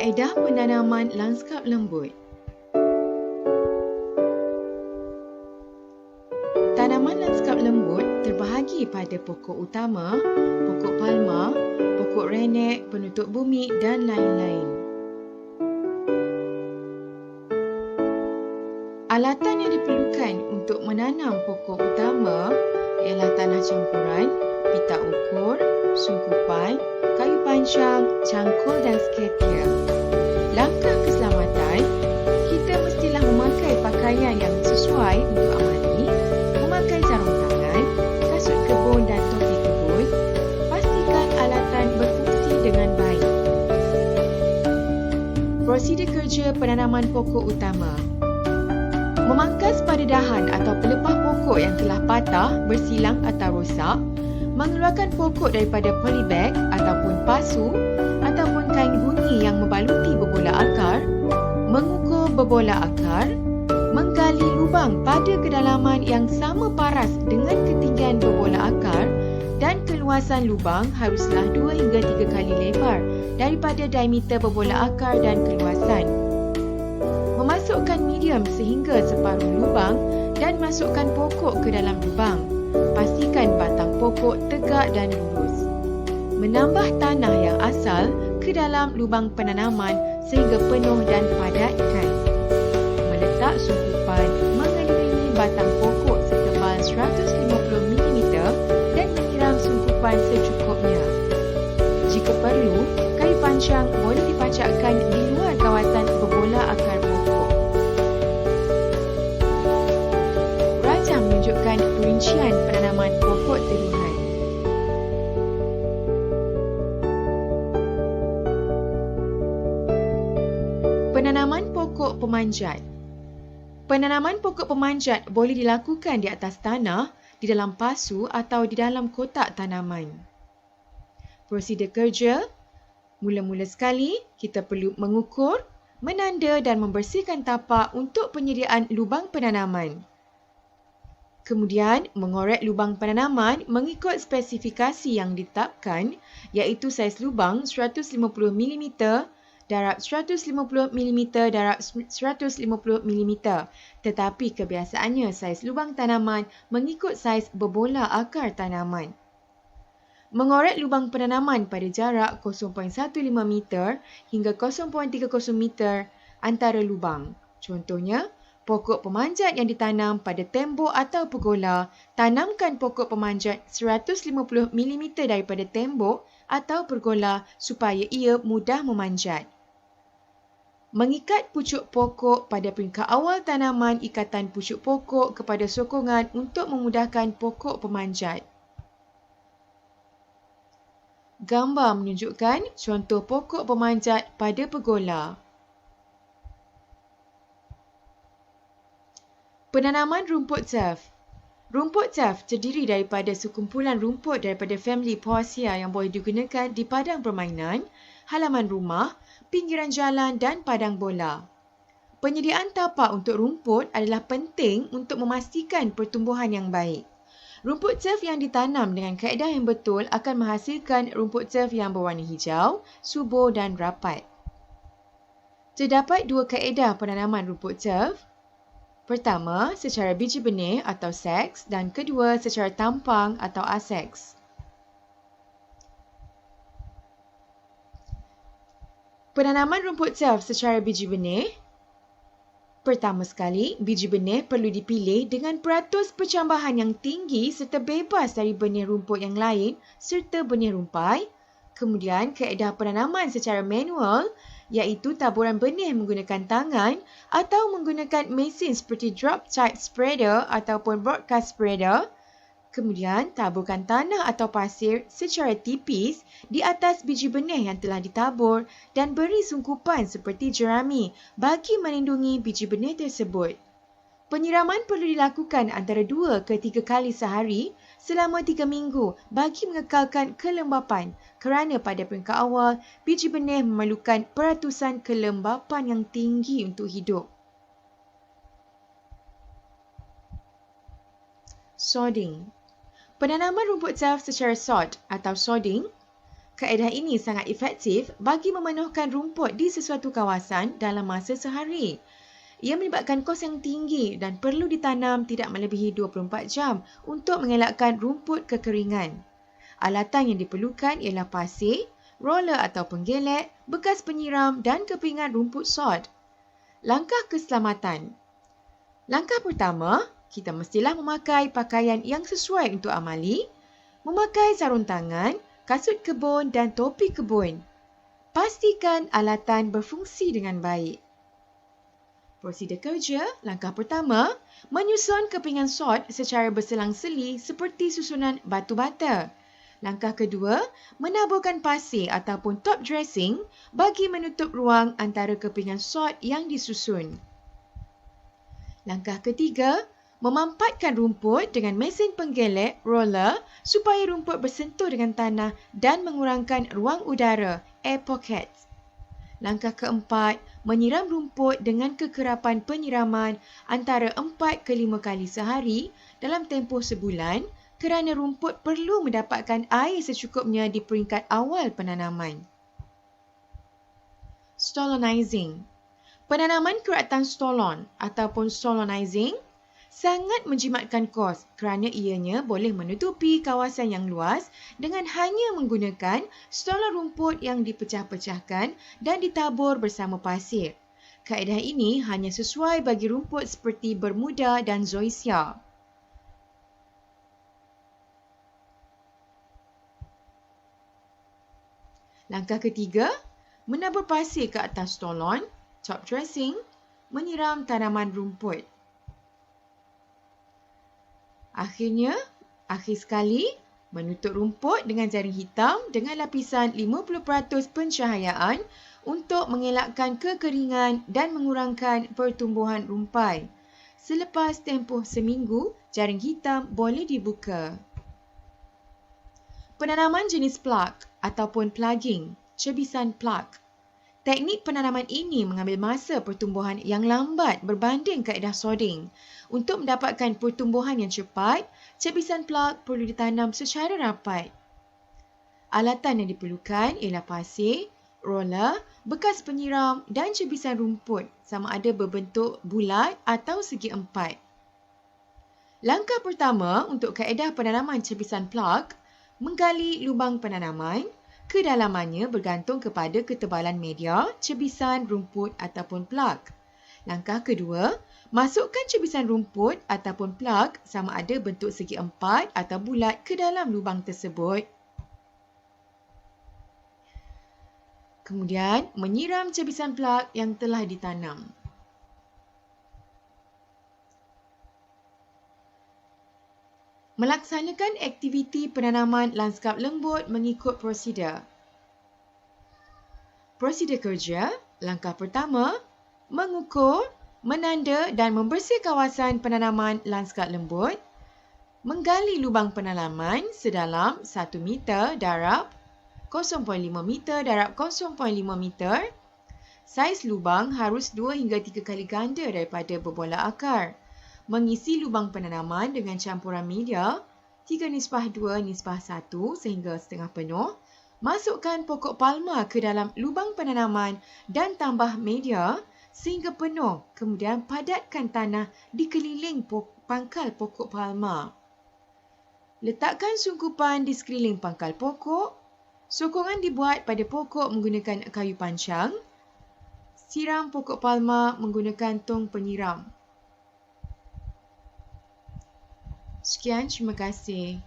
Kaedah penanaman lanskap lembut. Tanaman lanskap lembut terbahagi pada pokok utama, pokok palma, pokok renek, penutup bumi dan lain-lain. Alatan yang diperlukan untuk menanam pokok utama ialah tanah campuran, pita ukur, sungkupan, kayu pancang, cangkul dan skater. Langkah keselamatan, kita mestilah memakai pakaian yang sesuai untuk amali, memakai sarung tangan, kasut kebun dan topi kebun. Pastikan alatan berfungsi dengan baik. Prosedur kerja penanaman pokok utama. Memangkas pada dahan atau pelepah pokok yang telah patah, bersilang atau rosak, mengeluarkan pokok daripada polybag ataupun pasu ataupun kain bunyi yang membaluti berbola akar, mengukur berbola akar, menggali lubang pada kedalaman yang sama paras dengan ketinggian berbola akar dan keluasan lubang haruslah 2 hingga 3 kali lebar daripada diameter berbola akar dan keluasan. Memasukkan medium sehingga separuh lubang dan masukkan pokok ke dalam lubang. Pastikan batang pokok tegak dan lurus. Menambah tanah yang asal ke dalam lubang penanaman sehingga penuh dan padatkan. Meletak sungkupan mengelilingi batang pokok setebal 150 mm dan menyiram sungkupan secukupnya. Jika perlu, kayu pancang boleh dipacakkan di luar kawasan berbola akar pokok. Rajah menunjukkan perincian penanaman pokok teruhan. Penanaman pokok pemanjat. Penanaman pokok pemanjat boleh dilakukan di atas tanah, di dalam pasu atau di dalam kotak tanaman. Prosedur kerja. Mula-mula sekali, kita perlu mengukur, menanda dan membersihkan tapak untuk penyediaan lubang penanaman. Kemudian, mengorek lubang penanaman mengikut spesifikasi yang ditetapkan, iaitu saiz lubang 150 mm, darab 150 mm, darab 150 mm. Tetapi kebiasaannya saiz lubang tanaman mengikut saiz berbola akar tanaman. Mengorek lubang penanaman pada jarak 0.15 meter hingga 0.30 meter antara lubang. Contohnya, pokok pemanjat yang ditanam pada tembok atau pergola, tanamkan pokok pemanjat 150 mm daripada tembok atau pergola supaya ia mudah memanjat. Mengikat pucuk pokok pada peringkat awal tanaman ikatan pucuk pokok kepada sokongan untuk memudahkan pokok pemanjat. Gambar menunjukkan contoh pokok pemanjat pada pergola. Penanaman rumput turf. Rumput turf terdiri daripada sekumpulan rumput daripada famili Poaceae yang boleh digunakan di padang permainan, halaman rumah, pinggiran jalan dan padang bola. Penyediaan tapak untuk rumput adalah penting untuk memastikan pertumbuhan yang baik. Rumput turf yang ditanam dengan kaedah yang betul akan menghasilkan rumput turf yang berwarna hijau, subur dan rapat. Terdapat 2 kaedah penanaman rumput turf. Pertama, secara biji benih atau seks dan kedua secara tampang atau aseks. Penanaman rumput turf secara biji benih. Pertama sekali, biji benih perlu dipilih dengan peratus percambahan yang tinggi serta bebas dari benih rumput yang lain serta benih rumpai. Kemudian, kaedah penanaman secara manual iaitu taburan benih menggunakan tangan atau menggunakan mesin seperti drop type spreader ataupun broadcast spreader. Kemudian, taburkan tanah atau pasir secara tipis di atas biji benih yang telah ditabur dan beri sungkupan seperti jerami bagi melindungi biji benih tersebut. Penyiraman perlu dilakukan antara 2 ke 3 kali sehari selama 3 minggu bagi mengekalkan kelembapan kerana pada peringkat awal, biji benih memerlukan peratusan kelembapan yang tinggi untuk hidup. Sodding. Penanaman rumput turf secara sod atau sodding Kaedah ini sangat efektif bagi memenuhkan rumput di sesuatu kawasan dalam masa sehari. Ia melibatkan kos yang tinggi dan perlu ditanam tidak melebihi 24 jam untuk mengelakkan rumput kekeringan. Alatan yang diperlukan ialah pasir, roller atau penggelek, bekas penyiram dan kepingan rumput sod. Langkah keselamatan. Langkah pertama, kita mestilah memakai pakaian yang sesuai untuk amali, memakai sarung tangan, kasut kebun dan topi kebun. Pastikan alatan berfungsi dengan baik. Prosedur kerja, langkah pertama, menyusun kepingan sod secara berselang-seli seperti susunan batu bata. Langkah kedua, menaburkan pasir ataupun top dressing bagi menutup ruang antara kepingan sod yang disusun. Langkah ketiga, memampatkan rumput dengan mesin penggelek roller supaya rumput bersentuh dengan tanah dan mengurangkan ruang udara air pockets. Langkah keempat, menyiram rumput dengan kekerapan penyiraman antara 4 ke 5 kali sehari dalam tempoh sebulan kerana rumput perlu mendapatkan air secukupnya di peringkat awal penanaman. Stolonizing. Penanaman keratang stolon ataupun stolonizing sangat menjimatkan kos kerana ianya boleh menutupi kawasan yang luas dengan hanya menggunakan stolon rumput yang dipecah-pecahkan dan ditabur bersama pasir. Kaedah ini hanya sesuai bagi rumput seperti Bermuda dan Zoysia. Langkah ketiga, menabur pasir ke atas stolon, top dressing, menyiram tanaman rumput. Akhir sekali, menutup rumput dengan jaring hitam dengan lapisan 50% pencahayaan untuk mengelakkan kekeringan dan mengurangkan pertumbuhan rumpai. Selepas tempoh seminggu, jaring hitam boleh dibuka. Penanaman jenis plug ataupun plugging, cebisan plug. Teknik penanaman ini mengambil masa pertumbuhan yang lambat berbanding kaedah sodding. Untuk mendapatkan pertumbuhan yang cepat, cebisan plug perlu ditanam secara rapat. Alatan yang diperlukan ialah pasir, roller, bekas penyiram dan cebisan rumput sama ada berbentuk bulat atau segi empat. Langkah pertama untuk kaedah penanaman cebisan plug, menggali lubang penanaman. Kedalamannya bergantung kepada ketebalan media, cebisan rumput ataupun plug. Langkah kedua, masukkan cebisan rumput ataupun plug sama ada bentuk segi empat atau bulat ke dalam lubang tersebut. Kemudian, menyiram cebisan plug yang telah ditanam. Melaksanakan aktiviti penanaman lanskap lembut mengikut prosedur. Prosedur kerja, langkah pertama, mengukur, menanda dan membersih kawasan penanaman lanskap lembut, menggali lubang penanaman sedalam 1 meter darab 0.5 meter darab 0.5 meter. Saiz lubang harus 2 hingga 3 kali ganda daripada berbola akar. Mengisi lubang penanaman dengan campuran media 3:2:1 sehingga setengah penuh. Masukkan pokok palma ke dalam lubang penanaman dan tambah media sehingga penuh. Kemudian padatkan tanah di keliling pangkal pokok palma. Letakkan sungkupan di sekeliling pangkal pokok. Sokongan dibuat pada pokok menggunakan kayu pancang. Siram pokok palma menggunakan tong penyiram. Sekian, terima kasih.